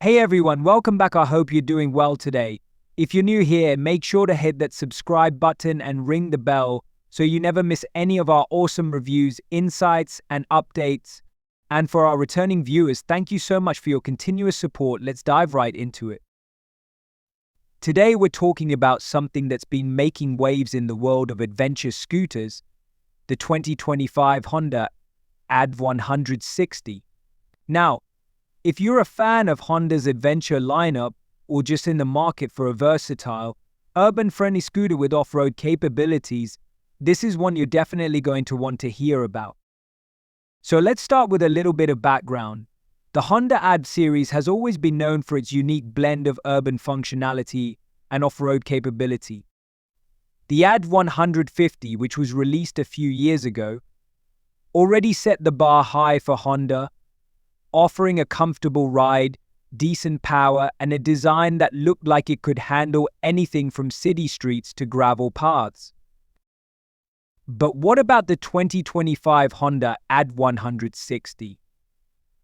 Hey everyone, welcome back. I hope you're doing well today. If you're new here, make sure to hit that subscribe button and ring the bell so you never miss any of our awesome reviews, insights, and updates. And for our returning viewers, thank you so much for your continuous support. Let's dive right into it. Today we're talking about something that's been making waves in the world of adventure scooters, the 2025 Honda ADV 160. Now, if you're a fan of Honda's adventure lineup or just in the market for a versatile, urban-friendly scooter with off-road capabilities, this is one you're definitely going to want to hear about. So let's start with a little bit of background. The Honda ADV series has always been known for its unique blend of urban functionality and off-road capability. The ADV 150, which was released a few years ago, already set the bar high for Honda, offering a comfortable ride, decent power, and a design that looked like it could handle anything from city streets to gravel paths. But what about the 2025 Honda ADV 160?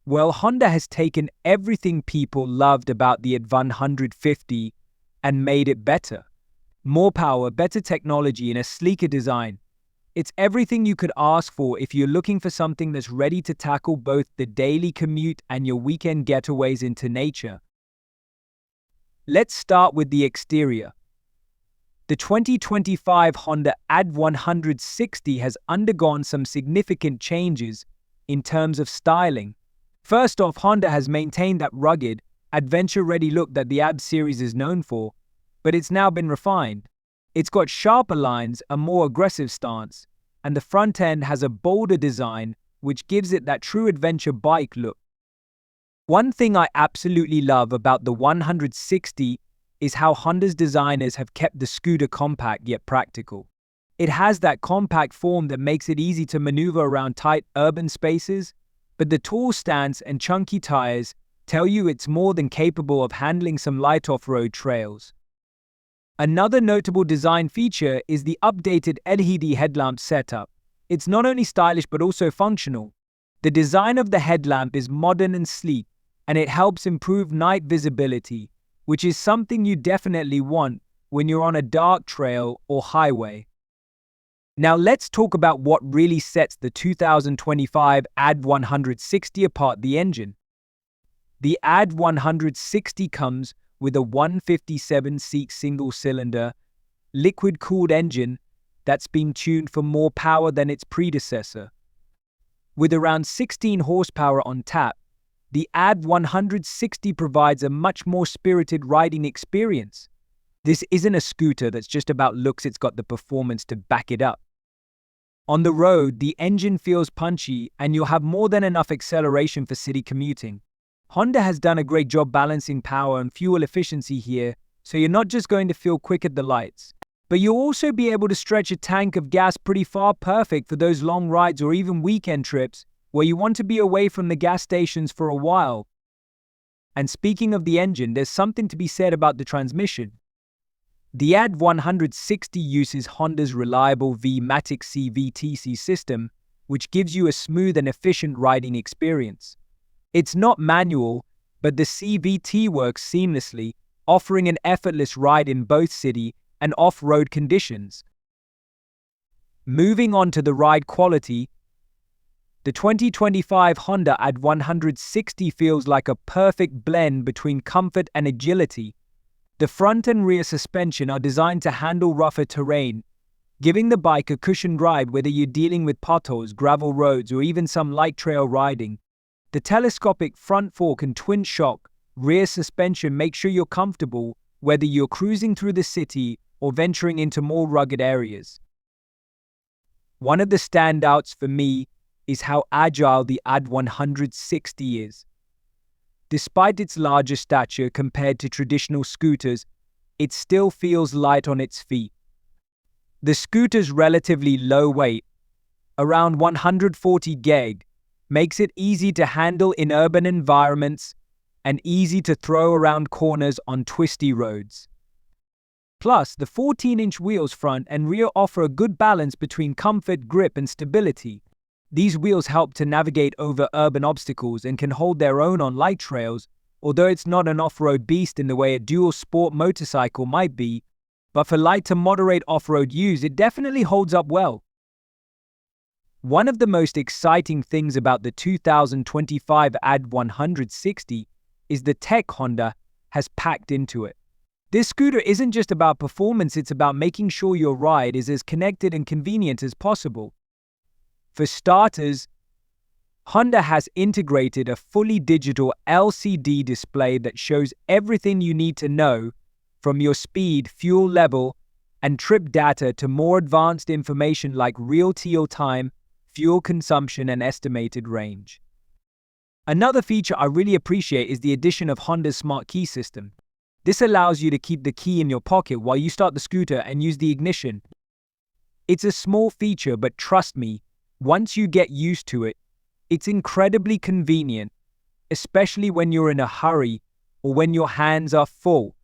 Well, Honda has taken everything people loved about the ADV 150 and made it better. More power, better technology, and a sleeker design. It's everything you could ask for if you're looking for something that's ready to tackle both the daily commute and your weekend getaways into nature. Let's start with the exterior. The 2025 Honda ADV 160 has undergone some significant changes in terms of styling. First off, Honda has maintained that rugged, adventure-ready look that the ADV series is known for, but it's now been refined. It's got sharper lines, a more aggressive stance, and the front end has a bolder design, which gives it that true adventure bike look. One thing I absolutely love about the 160 is how Honda's designers have kept the scooter compact yet practical. It has that compact form that makes it easy to maneuver around tight urban spaces, but the tall stance and chunky tires tell you it's more than capable of handling some light off-road trails. Another notable design feature is the updated LED headlamp setup. It's not only stylish but also functional. The design of the headlamp is modern and sleek, and it helps improve night visibility, which is something you definitely want when you're on a dark trail or highway. Now let's talk about what really sets the 2025 ADV 160 apart: the engine. The ADV 160 comes with a 157-seat single-cylinder, liquid-cooled engine that's been tuned for more power than its predecessor. With around 16 horsepower on tap, the ADV 160 provides a much more spirited riding experience. This isn't a scooter that's just about looks, it's got the performance to back it up. On the road, the engine feels punchy and you'll have more than enough acceleration for city commuting. Honda has done a great job balancing power and fuel efficiency here, so you're not just going to feel quick at the lights, but you'll also be able to stretch a tank of gas pretty far, perfect for those long rides or even weekend trips where you want to be away from the gas stations for a while. And speaking of the engine, there's something to be said about the transmission. The ADV 160 uses Honda's reliable V-Matic CVT system, which gives you a smooth and efficient riding experience. It's not manual, but the CVT works seamlessly, offering an effortless ride in both city and off-road conditions. Moving on to the ride quality, the 2025 Honda ADV 160 feels like a perfect blend between comfort and agility. The front and rear suspension are designed to handle rougher terrain, giving the bike a cushioned ride whether you're dealing with potholes, gravel roads, or even some light trail riding. The telescopic front fork and twin shock rear suspension make sure you're comfortable whether you're cruising through the city or venturing into more rugged areas. One of the standouts for me is how agile the ADV 160 is. Despite its larger stature compared to traditional scooters, it still feels light on its feet. The scooter's relatively low weight, around 140 kg, makes it easy to handle in urban environments and easy to throw around corners on twisty roads. Plus, the 14-inch wheels front and rear offer a good balance between comfort, grip, and stability. These wheels help to navigate over urban obstacles and can hold their own on light trails, although it's not an off-road beast in the way a dual sport motorcycle might be, but for light to moderate off-road use, it definitely holds up well. One of the most exciting things about the 2025 AD160 is the tech Honda has packed into it. This scooter isn't just about performance, it's about making sure your ride is as connected and convenient as possible. For starters, Honda has integrated a fully digital LCD display that shows everything you need to know, from your speed, fuel level, and trip data to more advanced information like real time, fuel consumption, and estimated range. Another feature I really appreciate is the addition of Honda's smart key system. This allows you to keep the key in your pocket while you start the scooter and use the ignition. It's a small feature, but trust me, once you get used to it, it's incredibly convenient, especially when you're in a hurry or when your hands are full.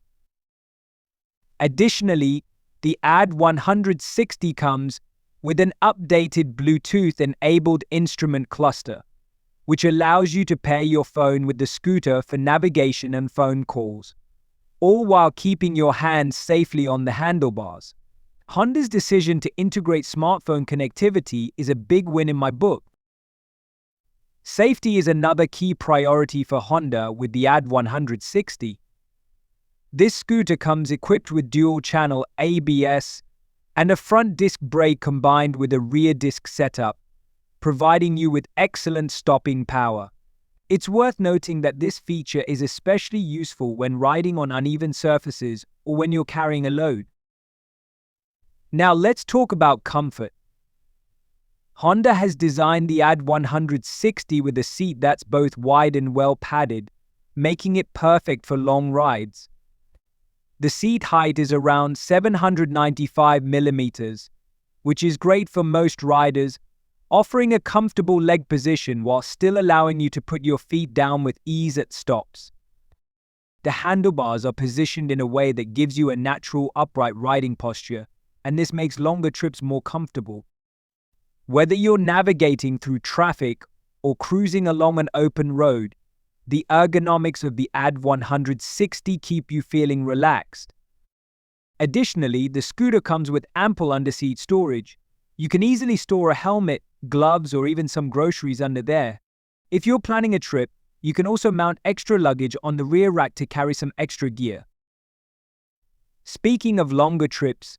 Additionally, the AD160 comes with an updated Bluetooth-enabled instrument cluster, which allows you to pair your phone with the scooter for navigation and phone calls, all while keeping your hands safely on the handlebars. Honda's decision to integrate smartphone connectivity is a big win in my book. Safety is another key priority for Honda with the AD160. This scooter comes equipped with dual-channel ABS and a front disc brake combined with a rear disc setup, providing you with excellent stopping power. It's worth noting that this feature is especially useful when riding on uneven surfaces or when you're carrying a load. Now let's talk about comfort. Honda has designed the AD160 with a seat that's both wide and well padded, making it perfect for long rides. The seat height is around 795 millimeters, which is great for most riders, offering a comfortable leg position while still allowing you to put your feet down with ease at stops. The handlebars are positioned in a way that gives you a natural upright riding posture, and this makes longer trips more comfortable. Whether you're navigating through traffic or cruising along an open road, the ergonomics of the AD160 keep you feeling relaxed. Additionally, the scooter comes with ample underseat storage. You can easily store a helmet, gloves, or even some groceries under there. If you're planning a trip, you can also mount extra luggage on the rear rack to carry some extra gear. Speaking of longer trips,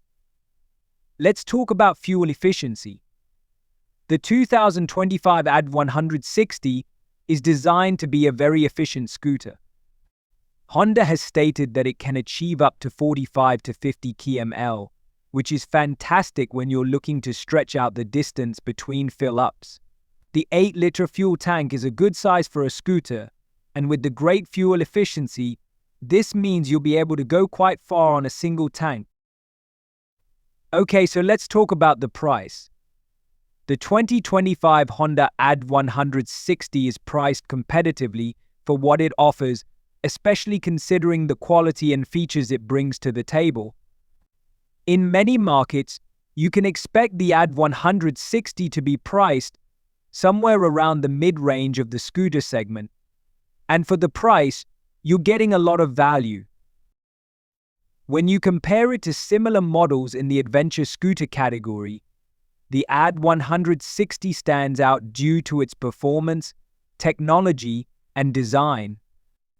let's talk about fuel efficiency. The 2025 AD160 is designed to be a very efficient scooter. Honda has stated that it can achieve up to 45 to 50 km/h, which is fantastic when you're looking to stretch out the distance between fill-ups. The 8-liter fuel tank is a good size for a scooter, and with the great fuel efficiency, this means you'll be able to go quite far on a single tank. Okay, so let's talk about the price. The 2025 Honda AD160 is priced competitively for what it offers, especially considering the quality and features it brings to the table. In many markets, you can expect the AD160 to be priced somewhere around the mid-range of the scooter segment, and for the price, you're getting a lot of value. When you compare it to similar models in the adventure scooter category, the AD160 stands out due to its performance, technology, and design.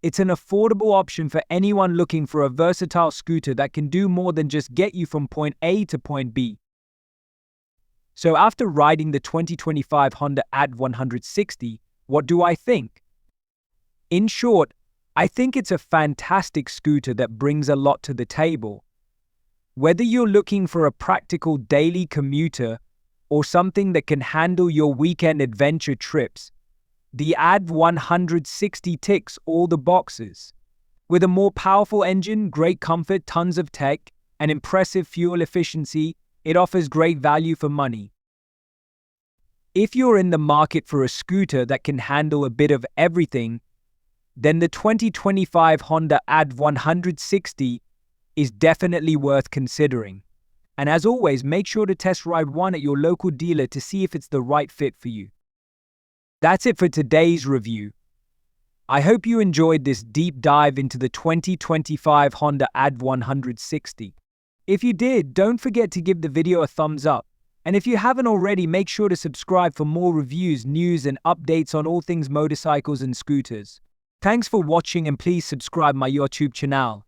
It's an affordable option for anyone looking for a versatile scooter that can do more than just get you from point A to point B. So after riding the 2025 Honda AD160, what do I think? In short, I think it's a fantastic scooter that brings a lot to the table. Whether you're looking for a practical daily commuter or something that can handle your weekend adventure trips, the AD160 ticks all the boxes. With a more powerful engine, great comfort, tons of tech, and impressive fuel efficiency, it offers great value for money. If you're in the market for a scooter that can handle a bit of everything, then the 2025 Honda AD160 is definitely worth considering. And as always, make sure to test ride one at your local dealer to see if it's the right fit for you. That's it for today's review. I hope you enjoyed this deep dive into the 2025 Honda ADV 160. If you did, don't forget to give the video a thumbs up. And if you haven't already, make sure to subscribe for more reviews, news, and updates on all things motorcycles and scooters. Thanks for watching, and please subscribe my YouTube channel.